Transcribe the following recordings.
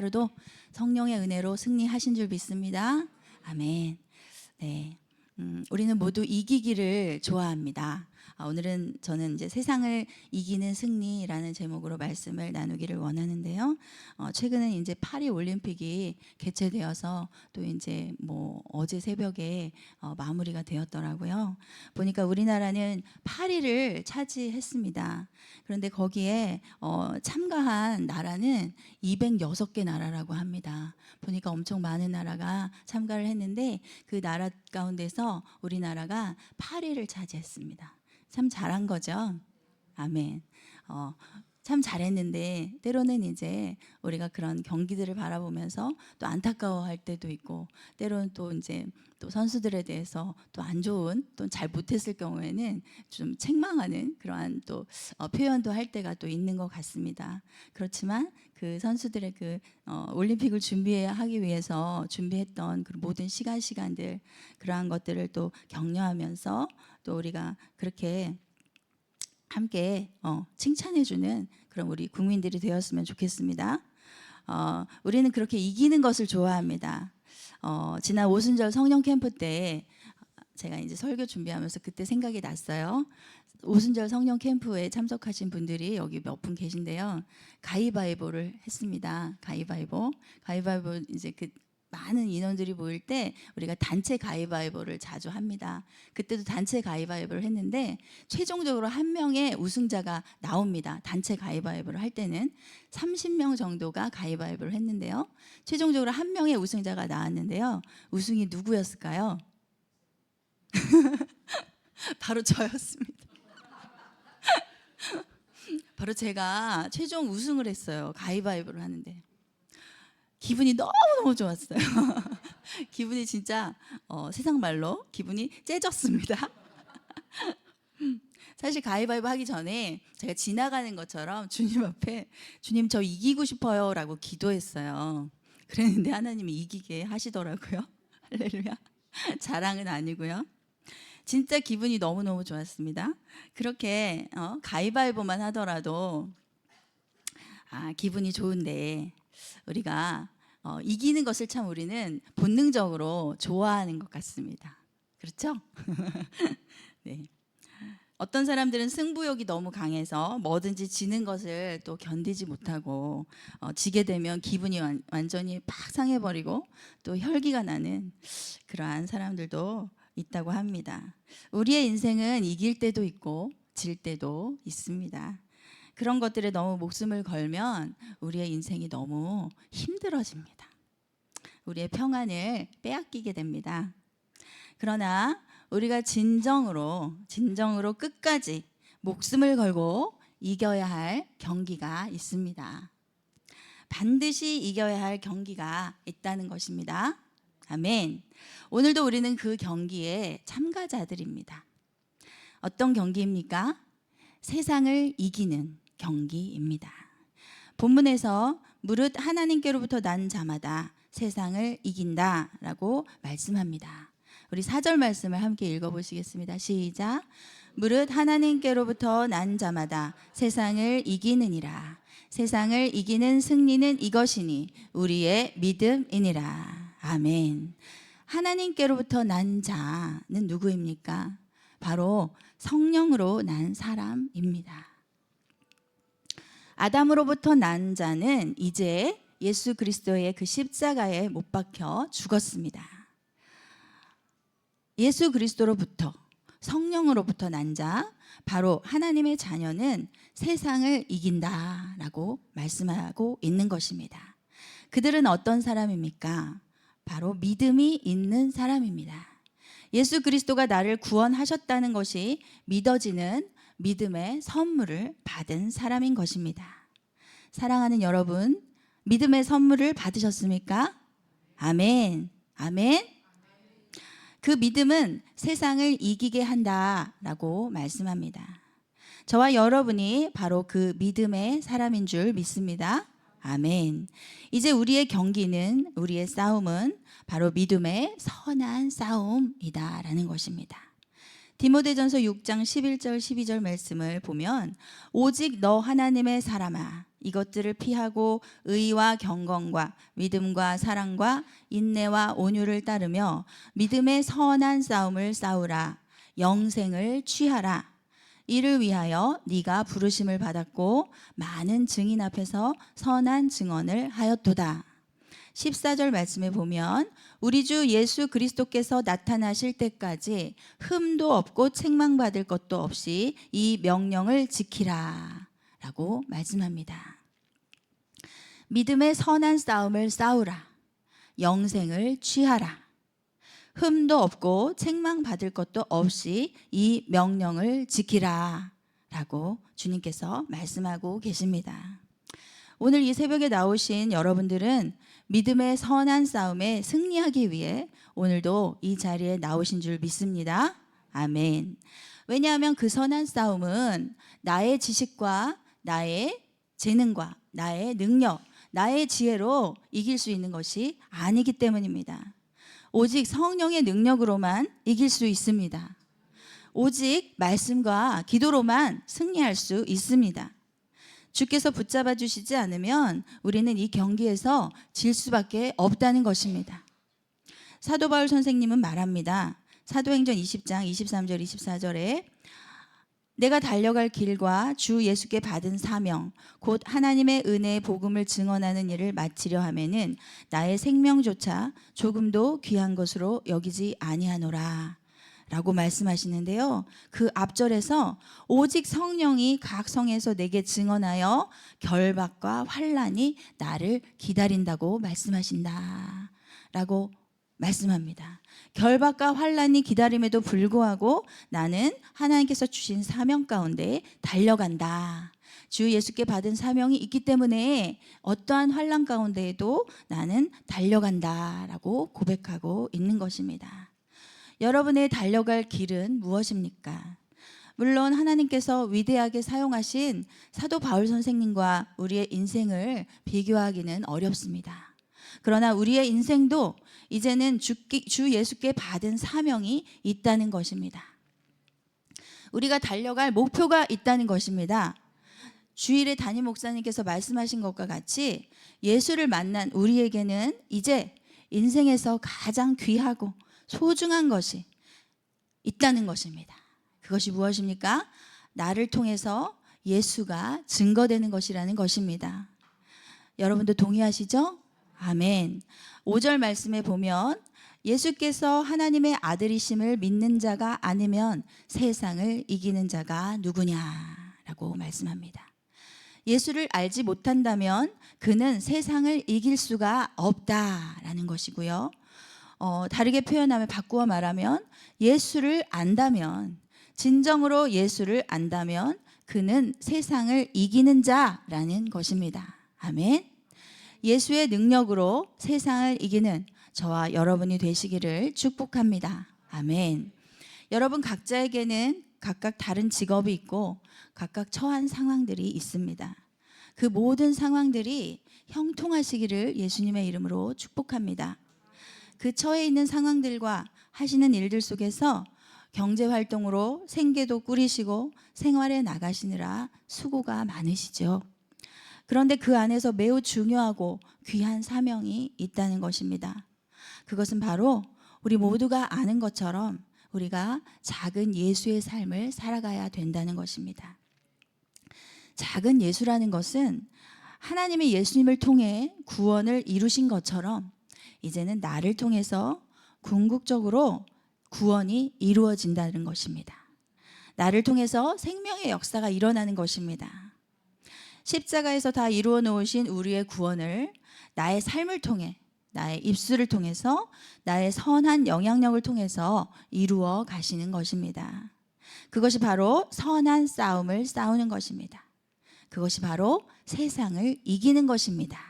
하루도 성령의 은혜로 승리하신 줄 믿습니다. 아멘. 네. 우리는 모두 이기기를 좋아합니다. 오늘은 저는 이제 세상을 이기는 승리라는 제목으로 말씀을 나누기를 원하는데요. 최근에 이제 파리 올림픽이 개최되어서 또 이제 어제 새벽에 마무리가 되었더라고요. 보니까 우리나라는 8위를 차지했습니다. 그런데 거기에 참가한 나라는 206개 나라라고 합니다. 보니까 엄청 많은 나라가 참가를 했는데 그 나라 가운데서 우리나라가 8위를 차지했습니다. 참 잘한 거죠. 아멘. 참 잘했는데 때로는 이제 우리가 그런 경기들을 바라보면서 또 안타까워할 때도 있고, 때로는 또 이제 또 선수들에 대해서 또 안 좋은, 또 잘 못했을 경우에는 좀 책망하는 그러한 또 표현도 할 때가 또 있는 것 같습니다. 그렇지만 그 선수들의 그 올림픽을 준비하기 위해서 준비했던 그 모든 시간들, 그러한 것들을 또 격려하면서 또 우리가 그렇게 함께 칭찬해주는 그런 우리 국민들이 되었으면 좋겠습니다. 우리는 그렇게 이기는 것을 좋아합니다. 지난 오순절 성령 캠프 때 제가 이제 설교 준비하면서 그때 생각이 났어요. 오순절 성령 캠프에 참석하신 분들이 여기 몇 분 계신데요. 가위바위보를 했습니다. 가위바위보 이제 그 많은 인원들이 모일 때 우리가 단체 가위바위보를 자주 합니다. 그때도 단체 가위바위보를 했는데 최종적으로 한 명의 우승자가 나옵니다. 단체 가위바위보를 할 때는 30명 정도가 가위바위보를 했는데요. 최종적으로 한 명의 우승자가 나왔는데요. 우승이 누구였을까요? 바로 저였습니다. 바로 제가 최종 우승을 했어요. 가위바위보를 하는데. 기분이 너무너무 좋았어요. 기분이 진짜 세상 말로 기분이 째졌습니다. 사실 가위바위보 하기 전에 제가 지나가는 것처럼 주님 앞에 주님 저 이기고 싶어요 라고 기도했어요. 그랬는데 하나님이 이기게 하시더라고요. 할렐루야. 자랑은 아니고요. 진짜 기분이 너무너무 좋았습니다. 그렇게 가위바위보만 하더라도 기분이 좋은데 우리가 이기는 것을 참 우리는 본능적으로 좋아하는 것 같습니다. 그렇죠? 네. 어떤 사람들은 승부욕이 너무 강해서 뭐든지 지는 것을 또 견디지 못하고 지게 되면 기분이 완전히 팍 상해버리고 또 혈기가 나는 그러한 사람들도 있다고 합니다. 우리의 인생은 이길 때도 있고 질 때도 있습니다. 그런 것들에 너무 목숨을 걸면 우리의 인생이 너무 힘들어집니다. 우리의 평안을 빼앗기게 됩니다. 그러나 우리가 진정으로 끝까지 목숨을 걸고 이겨야 할 경기가 있습니다. 반드시 이겨야 할 경기가 있다는 것입니다. 아멘. 오늘도 우리는 그 경기에 참가자들입니다. 어떤 경기입니까? 세상을 이기는 경기입니다. 본문에서 무릇 하나님께로부터 난 자마다 세상을 이긴다라고 말씀합니다. 우리 4절 말씀을 함께 읽어보시겠습니다. 시작. 무릇 하나님께로부터 난 자마다 세상을 이기느니라. 세상을 이기는 승리는 이것이니 우리의 믿음이니라. 아멘. 하나님께로부터 난 자는 누구입니까? 바로 성령으로 난 사람입니다. 아담으로부터 난 자는 이제 예수 그리스도의 그 십자가에 못 박혀 죽었습니다. 예수 그리스도로부터 성령으로부터 난 자, 바로 하나님의 자녀는 세상을 이긴다라고 말씀하고 있는 것입니다. 그들은 어떤 사람입니까? 바로 믿음이 있는 사람입니다. 예수 그리스도가 나를 구원하셨다는 것이 믿어지는 믿음의 선물을 받은 사람인 것입니다. 사랑하는 여러분, 믿음의 선물을 받으셨습니까? 아멘. 아멘. 그 믿음은 세상을 이기게 한다라고 말씀합니다. 저와 여러분이 바로 그 믿음의 사람인 줄 믿습니다. 아멘. 이제 우리의 경기는, 우리의 싸움은 바로 믿음의 선한 싸움이다라는 것입니다. 디모데전서 6장 11절 12절 말씀을 보면 오직 너 하나님의 사람아 이것들을 피하고 의와 경건과 믿음과 사랑과 인내와 온유를 따르며 믿음의 선한 싸움을 싸우라. 영생을 취하라. 이를 위하여 네가 부르심을 받았고 많은 증인 앞에서 선한 증언을 하였도다. 14절 말씀에 보면 우리 주 예수 그리스도께서 나타나실 때까지 흠도 없고 책망받을 것도 없이 이 명령을 지키라 라고 말씀합니다. 믿음의 선한 싸움을 싸우라. 영생을 취하라. 흠도 없고 책망받을 것도 없이 이 명령을 지키라 라고 주님께서 말씀하고 계십니다. 오늘 이 새벽에 나오신 여러분들은 믿음의 선한 싸움에 승리하기 위해 오늘도 이 자리에 나오신 줄 믿습니다. 아멘. 왜냐하면 그 선한 싸움은 나의 지식과 나의 재능과 나의 능력, 나의 지혜로 이길 수 있는 것이 아니기 때문입니다. 오직 성령의 능력으로만 이길 수 있습니다. 오직 말씀과 기도로만 승리할 수 있습니다. 주께서 붙잡아 주시지 않으면 우리는 이 경기에서 질 수밖에 없다는 것입니다. 사도 바울 선생님은 말합니다. 사도행전 20장 23절 24절에 내가 달려갈 길과 주 예수께 받은 사명 곧 하나님의 은혜의 복음을 증언하는 일을 마치려 하면은 나의 생명조차 조금도 귀한 것으로 여기지 아니하노라 라고 말씀하시는데요. 그 앞절에서 오직 성령이 각 성에서 내게 증언하여 결박과 환난이 나를 기다린다고 말씀하신다 라고 말씀합니다. 결박과 환난이 기다림에도 불구하고 나는 하나님께서 주신 사명 가운데 달려간다. 주 예수께 받은 사명이 있기 때문에 어떠한 환난 가운데에도 나는 달려간다라고 고백하고 있는 것입니다. 여러분의 달려갈 길은 무엇입니까? 물론 하나님께서 위대하게 사용하신 사도 바울 선생님과 우리의 인생을 비교하기는 어렵습니다. 그러나 우리의 인생도 이제는 주 예수께 받은 사명이 있다는 것입니다. 우리가 달려갈 목표가 있다는 것입니다. 주일에 담임 목사님께서 말씀하신 것과 같이 예수를 만난 우리에게는 이제 인생에서 가장 귀하고 소중한 것이 있다는 것입니다. 그것이 무엇입니까? 나를 통해서 예수가 증거되는 것이라는 것입니다. 여러분도 동의하시죠? 아멘. 5절 말씀에 보면 예수께서 하나님의 아들이심을 믿는 자가 아니면 세상을 이기는 자가 누구냐라고 말씀합니다. 예수를 알지 못한다면 그는 세상을 이길 수가 없다라는 것이고요. 다르게 표현하면 바꾸어 말하면 예수를 안다면 진정으로 예수를 안다면 그는 세상을 이기는 자라는 것입니다. 아멘. 예수의 능력으로 세상을 이기는 저와 여러분이 되시기를 축복합니다. 아멘. 여러분 각자에게는 각각 다른 직업이 있고 각각 처한 상황들이 있습니다. 그 모든 상황들이 형통하시기를 예수님의 이름으로 축복합니다. 그 처해 있는 상황들과 하시는 일들 속에서 경제활동으로 생계도 꾸리시고 생활에 나가시느라 수고가 많으시죠. 그런데 그 안에서 매우 중요하고 귀한 사명이 있다는 것입니다. 그것은 바로 우리 모두가 아는 것처럼 우리가 작은 예수의 삶을 살아가야 된다는 것입니다. 작은 예수라는 것은 하나님이 예수님을 통해 구원을 이루신 것처럼 이제는 나를 통해서 궁극적으로 구원이 이루어진다는 것입니다. 나를 통해서 생명의 역사가 일어나는 것입니다. 십자가에서 다 이루어 놓으신 우리의 구원을 나의 삶을 통해 나의 입술을 통해서 나의 선한 영향력을 통해서 이루어 가시는 것입니다. 그것이 바로 선한 싸움을 싸우는 것입니다. 그것이 바로 세상을 이기는 것입니다.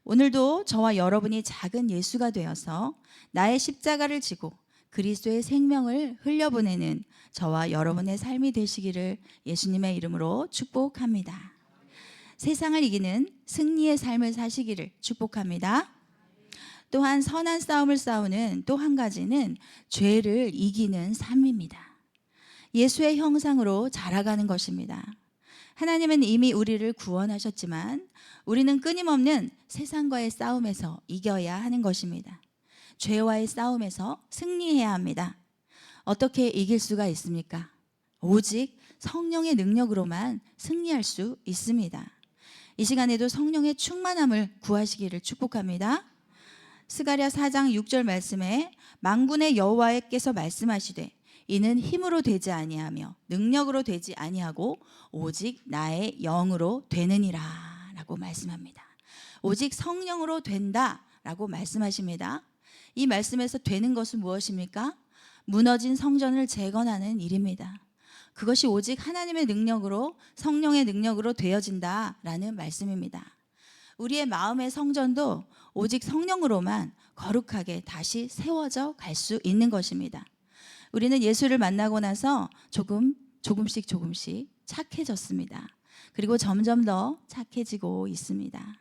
오늘도 저와 여러분이 작은 예수가 되어서 나의 십자가를 지고 그리스도의 생명을 흘려보내는 저와 여러분의 삶이 되시기를 예수님의 이름으로 축복합니다. 세상을 이기는 승리의 삶을 사시기를 축복합니다. 또한 선한 싸움을 싸우는 또 한 가지는 죄를 이기는 삶입니다. 예수의 형상으로 자라가는 것입니다. 하나님은 이미 우리를 구원하셨지만 우리는 끊임없는 세상과의 싸움에서 이겨야 하는 것입니다. 죄와의 싸움에서 승리해야 합니다. 어떻게 이길 수가 있습니까? 오직 성령의 능력으로만 승리할 수 있습니다. 이 시간에도 성령의 충만함을 구하시기를 축복합니다. 스가랴 4장 6절 말씀에 만군의 여호와께서 말씀하시되 이는 힘으로 되지 아니하며 능력으로 되지 아니하고 오직 나의 영으로 되느니라 라고 말씀합니다. 오직 성령으로 된다 라고 말씀하십니다. 이 말씀에서 되는 것은 무엇입니까? 무너진 성전을 재건하는 일입니다. 그것이 오직 하나님의 능력으로 성령의 능력으로 되어진다라는 말씀입니다. 우리의 마음의 성전도 오직 성령으로만 거룩하게 다시 세워져 갈 수 있는 것입니다. 우리는 예수를 만나고 나서 조금씩 착해졌습니다. 그리고 점점 더 착해지고 있습니다.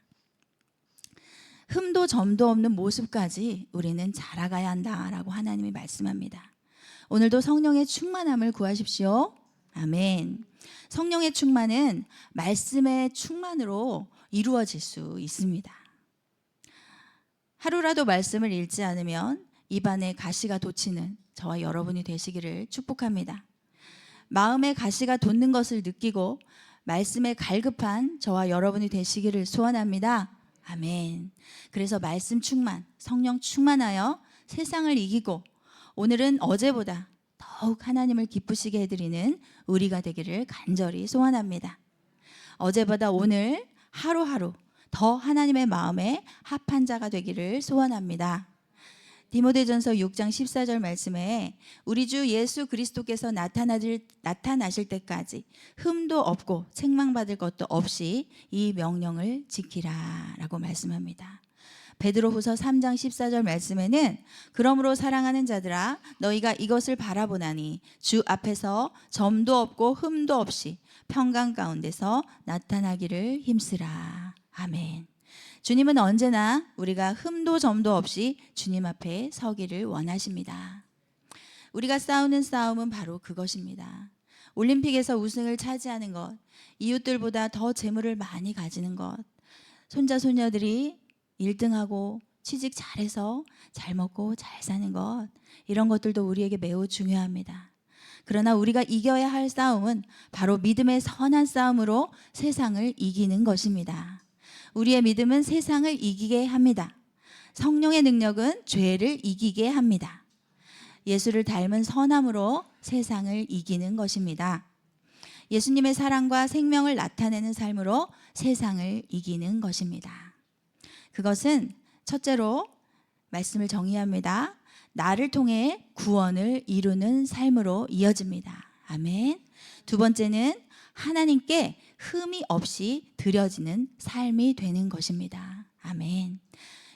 흠도 점도 없는 모습까지 우리는 자라가야 한다라고 하나님이 말씀합니다. 오늘도 성령의 충만함을 구하십시오. 아멘. 성령의 충만은 말씀의 충만으로 이루어질 수 있습니다. 하루라도 말씀을 읽지 않으면 입안에 가시가 돋치는 저와 여러분이 되시기를 축복합니다. 마음에 가시가 돋는 것을 느끼고 말씀에 갈급한 저와 여러분이 되시기를 소원합니다. 아멘. 그래서 말씀 충만, 성령 충만하여 세상을 이기고 오늘은 어제보다 더욱 하나님을 기쁘시게 해드리는 우리가 되기를 간절히 소원합니다. 어제보다 오늘 하루하루 더 하나님의 마음에 합한 자가 되기를 소원합니다. 디모데전서 6장 14절 말씀에 우리 주 예수 그리스도께서 나타나실 때까지 흠도 없고 책망받을 것도 없이 이 명령을 지키라 라고 말씀합니다. 베드로후서 3장 14절 말씀에는 그러므로 사랑하는 자들아 너희가 이것을 바라보나니 주 앞에서 점도 없고 흠도 없이 평강 가운데서 나타나기를 힘쓰라. 아멘. 주님은 언제나 우리가 흠도 점도 없이 주님 앞에 서기를 원하십니다. 우리가 싸우는 싸움은 바로 그것입니다. 올림픽에서 우승을 차지하는 것, 이웃들보다 더 재물을 많이 가지는 것, 손자 손녀들이 1등하고 취직 잘해서 잘 먹고 잘 사는 것, 이런 것들도 우리에게 매우 중요합니다. 그러나 우리가 이겨야 할 싸움은 바로 믿음의 선한 싸움으로 세상을 이기는 것입니다. 우리의 믿음은 세상을 이기게 합니다. 성령의 능력은 죄를 이기게 합니다. 예수를 닮은 선함으로 세상을 이기는 것입니다. 예수님의 사랑과 생명을 나타내는 삶으로 세상을 이기는 것입니다. 그것은 첫째로 말씀을 정의합니다. 나를 통해 구원을 이루는 삶으로 이어집니다. 아멘. 두 번째는 하나님께 흠이 없이 드려지는 삶이 되는 것입니다. 아멘.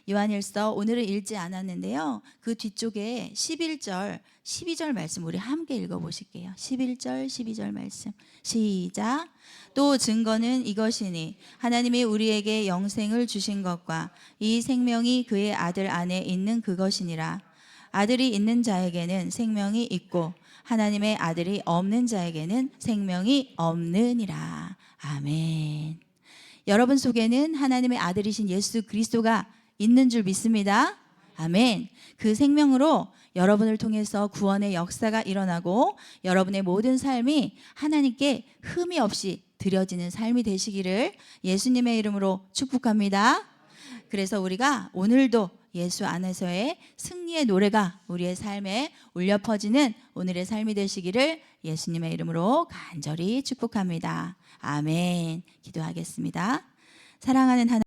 요한일서 오늘은 읽지 않았는데요. 그 뒤쪽에 11절, 12절 말씀 우리 함께 읽어보실게요. 11절, 12절 말씀 시작. 또 증거는 이것이니 하나님이 우리에게 영생을 주신 것과 이 생명이 그의 아들 안에 있는 그것이니라. 아들이 있는 자에게는 생명이 있고 하나님의 아들이 없는 자에게는 생명이 없느니라. 아멘. 여러분 속에는 하나님의 아들이신 예수 그리스도가 있는 줄 믿습니다. 아멘. 그 생명으로 여러분을 통해서 구원의 역사가 일어나고 여러분의 모든 삶이 하나님께 흠이 없이 드려지는 삶이 되시기를 예수님의 이름으로 축복합니다. 그래서 우리가 오늘도 예수 안에서의 승리의 노래가 우리의 삶에 울려 퍼지는 오늘의 삶이 되시기를 예수님의 이름으로 간절히 축복합니다. 아멘. 기도하겠습니다. 사랑하는 하나님,